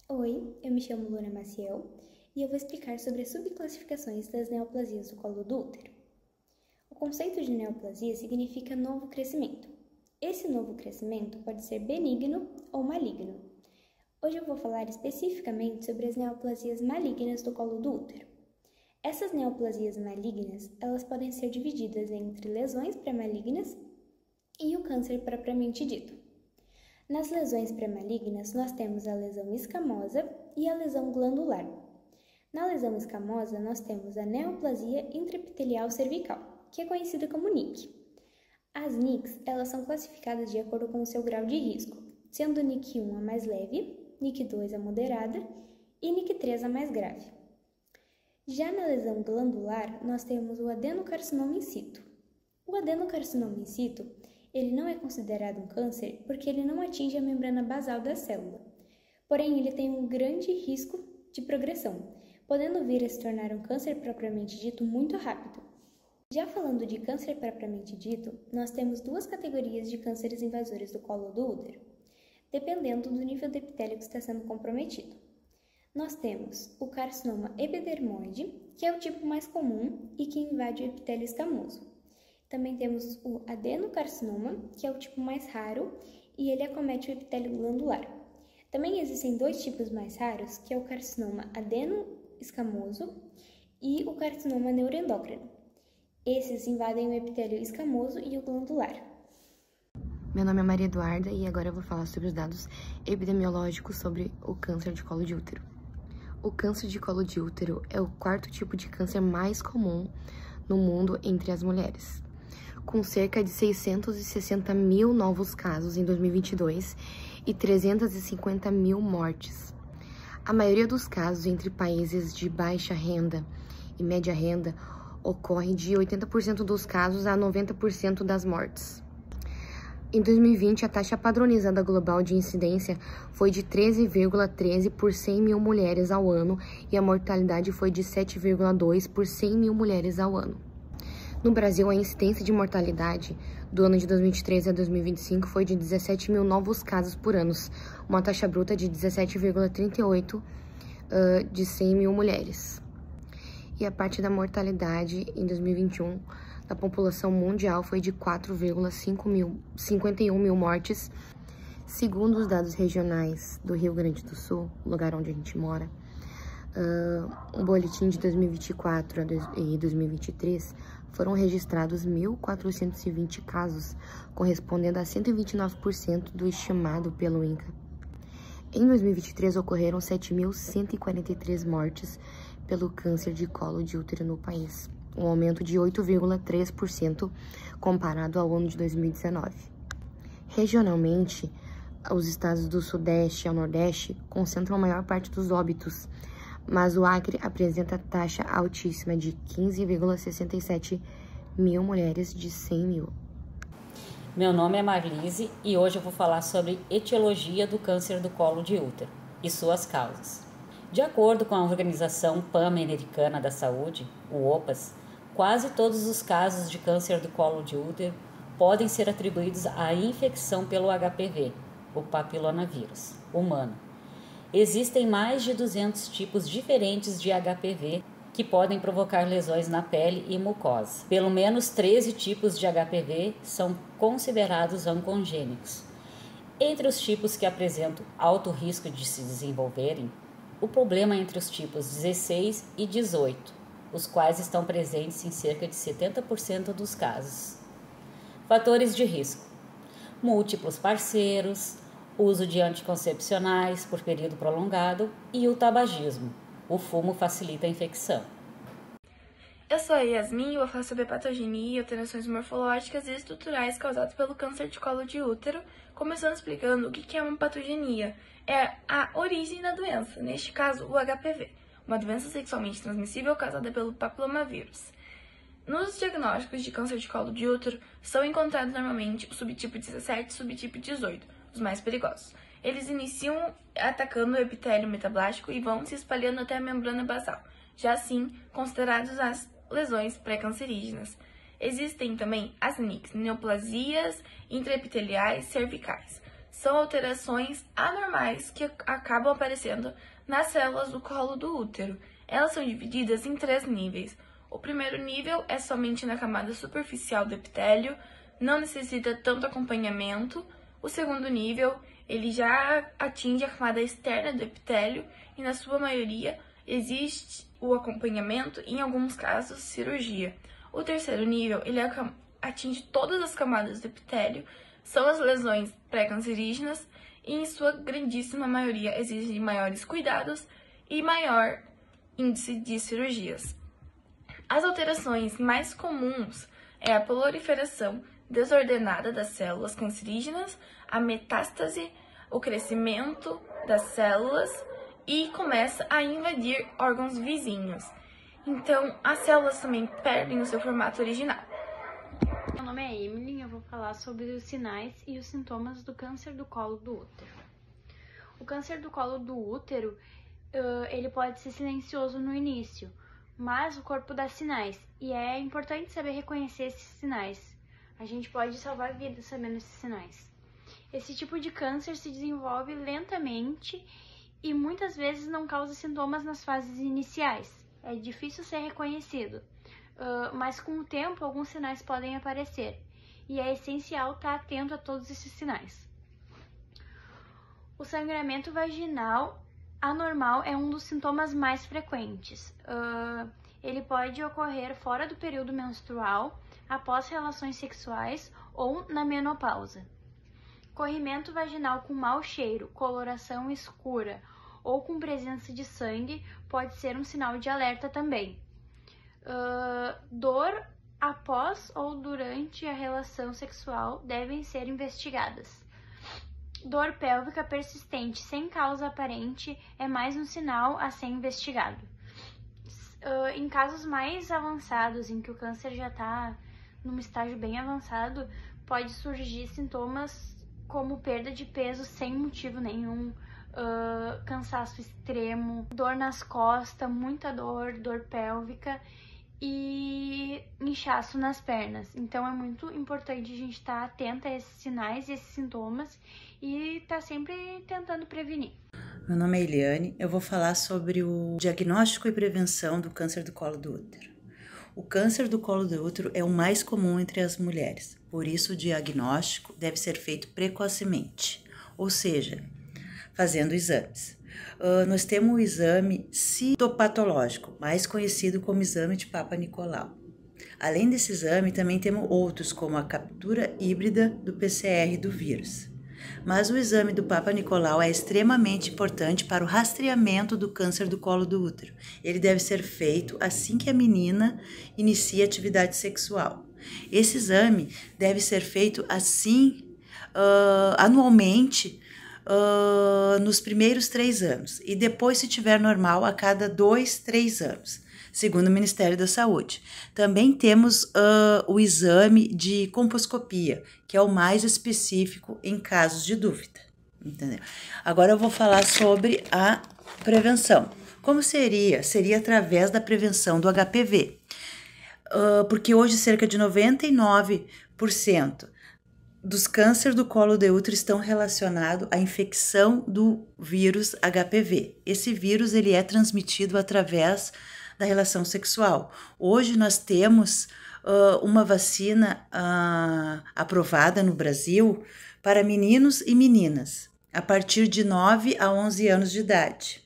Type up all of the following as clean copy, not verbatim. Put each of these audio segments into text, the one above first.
Oi, eu me chamo Luna Maciel e eu vou explicar sobre as subclassificações das neoplasias do colo do útero. O conceito de neoplasia significa novo crescimento. Esse novo crescimento pode ser benigno ou maligno. Hoje eu vou falar especificamente sobre as neoplasias malignas do colo do útero. Essas neoplasias malignas, elas podem ser divididas entre lesões pré-malignas e o câncer propriamente dito. Nas lesões pré-malignas, nós temos a lesão escamosa e a lesão glandular. Na lesão escamosa, nós temos a neoplasia intraepitelial cervical, que é conhecida como NIC. As NICs, elas são classificadas de acordo com o seu grau de risco, sendo NIC 1 a mais leve, NIC 2 a moderada e NIC 3 a mais grave. Já na lesão glandular, nós temos o adenocarcinoma in situ. O adenocarcinoma in situ ele não é considerado um câncer porque ele não atinge a membrana basal da célula. Porém, ele tem um grande risco de progressão, podendo vir a se tornar um câncer propriamente dito muito rápido. Já falando de câncer propriamente dito, nós temos duas categorias de cânceres invasores do colo do útero, dependendo do nível de epitélio que está sendo comprometido. Nós temos o carcinoma epidermoide, que é o tipo mais comum e que invade o epitélio escamoso. Também temos o adenocarcinoma, que é o tipo mais raro e ele acomete o epitélio glandular. Também existem dois tipos mais raros, que é o carcinoma adenoescamoso e o carcinoma neuroendócrino. Esses invadem o epitélio escamoso e o glandular. Meu nome é Maria Eduarda e agora eu vou falar sobre os dados epidemiológicos sobre o câncer de colo de útero. O câncer de colo de útero é o quarto tipo de câncer mais comum no mundo entre as mulheres, com cerca de 660 mil novos casos em 2022 e 350 mil mortes. A maioria dos casos entre países de baixa renda e média renda ocorre de 80% dos casos a 90% das mortes. Em 2020, a taxa padronizada global de incidência foi de 13,13 por 100 mil mulheres ao ano e a mortalidade foi de 7,2 por 100 mil mulheres ao ano. No Brasil, a incidência de mortalidade do ano de 2023 a 2025 foi de 17 mil novos casos por ano, uma taxa bruta de 17,38 de 100 mil mulheres. E a parte da mortalidade em 2021 da população mundial foi de 4,51 mil mortes. Segundo os dados regionais do Rio Grande do Sul, lugar onde a gente mora, um boletim de 2024 e 2023 foram registrados 1.420 casos, correspondendo a 129% do estimado pelo INCA. Em 2023, ocorreram 7.143 mortes pelo câncer de colo de útero no país, um aumento de 8,3% comparado ao ano de 2019. Regionalmente, os estados do Sudeste e ao Nordeste concentram a maior parte dos óbitos, mas o Acre apresenta taxa altíssima de 15,67 mil mulheres de 100 mil. Meu nome é Marlise e hoje eu vou falar sobre etiologia do câncer do colo de útero e suas causas. De acordo com a Organização Pan-Americana da Saúde, o OPAS, quase todos os casos de câncer do colo de útero podem ser atribuídos à infecção pelo HPV, o papilonavírus humano. Existem mais de 200 tipos diferentes de HPV que podem provocar lesões na pele e mucosa. Pelo menos 13 tipos de HPV são considerados oncogênicos. Entre os tipos que apresentam alto risco de se desenvolverem, o problema é entre os tipos 16 e 18, os quais estão presentes em cerca de 70% dos casos. Fatores de risco: múltiplos parceiros, uso de anticoncepcionais por período prolongado e o tabagismo. O fumo facilita a infecção. Eu sou a Yasmin e vou falar sobre a patogenia e alterações morfológicas e estruturais causadas pelo câncer de colo de útero, começando explicando o que é uma patogenia. É a origem da doença, neste caso o HPV, uma doença sexualmente transmissível causada pelo papilomavírus. Nos diagnósticos de câncer de colo de útero, são encontrados normalmente o subtipo 17 e o subtipo 18, os mais perigosos. Eles iniciam atacando o epitélio metablástico e vão se espalhando até a membrana basal, já assim considerados as lesões pré-cancerígenas. Existem também as NICs, neoplasias intraepiteliais cervicais. são alterações anormais que acabam aparecendo nas células do colo do útero. Elas são divididas em 3 níveis. O primeiro nível é somente na camada superficial do epitélio, não necessita tanto acompanhamento. O segundo nível, ele já atinge a camada externa do epitélio e, na sua maioria, existe o acompanhamento e, em alguns casos, cirurgia. O terceiro nível, ele atinge todas as camadas do epitélio, são as lesões pré-cancerígenas e, em sua grandíssima maioria, exigem maiores cuidados e maior índice de cirurgias. As alterações mais comuns é a proliferação desordenada das células cancerígenas, a metástase, o crescimento das células e começa a invadir órgãos vizinhos. Então, as células também perdem o seu formato original. Meu nome é Emily e eu vou falar sobre os sinais e os sintomas do câncer do colo do útero. O câncer do colo do útero, ele pode ser silencioso no início, mas o corpo dá sinais e é importante saber reconhecer esses sinais. A gente pode salvar vidas sabendo esses sinais. Esse tipo de câncer se desenvolve lentamente e muitas vezes não causa sintomas nas fases iniciais. É difícil ser reconhecido, mas com o tempo alguns sinais podem aparecer e é essencial estar atento a todos esses sinais. O sangramento vaginal anormal é um dos sintomas mais frequentes. Ele pode ocorrer fora do período menstrual, após relações sexuais ou na menopausa. Corrimento vaginal com mau cheiro, coloração escura ou com presença de sangue pode ser um sinal de alerta também. Dor após ou durante a relação sexual devem ser investigadas. Dor pélvica persistente sem causa aparente é mais um sinal a ser investigado. Em casos mais avançados, em que o câncer já está num estágio bem avançado, pode surgir sintomas como perda de peso sem motivo nenhum, cansaço extremo, dor nas costas, muita dor pélvica e inchaço nas pernas. Então é muito importante a gente estar atenta a esses sinais e esses sintomas e estar sempre tentando prevenir. Meu nome é Eliane, eu vou falar sobre o diagnóstico e prevenção do câncer do colo do útero. O câncer do colo do útero é o mais comum entre as mulheres, por isso o diagnóstico deve ser feito precocemente, ou seja, fazendo exames. Nós temos o exame citopatológico, mais conhecido como exame de Papa Nicolau. Além desse exame, também temos outros, como a captura híbrida do PCR do vírus. Mas o exame do Papa Nicolau é extremamente importante para o rastreamento do câncer do colo do útero. Ele deve ser feito assim que a menina inicia atividade sexual. Esse exame deve ser feito assim, anualmente, nos primeiros 3 anos e depois, se tiver normal, a cada 2, 3 anos, segundo o Ministério da Saúde. Também temos o exame de colposcopia, que é o mais específico em casos de dúvida. Entendeu? Agora eu vou falar sobre a prevenção. Como seria? Seria através da prevenção do HPV, porque hoje cerca de 99% dos cânceres do colo do útero estão relacionados à infecção do vírus HPV. Esse vírus ele é transmitido através da relação sexual. Hoje nós temos uma vacina aprovada no Brasil para meninos e meninas, a partir de 9 a 11 anos de idade.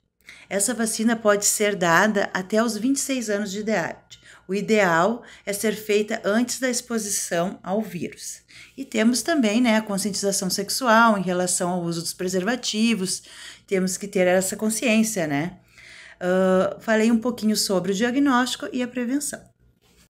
Essa vacina pode ser dada até os 26 anos de idade. O ideal é ser feita antes da exposição ao vírus. E temos também, a conscientização sexual em relação ao uso dos preservativos. Temos que ter essa consciência, Falei um pouquinho sobre o diagnóstico e a prevenção.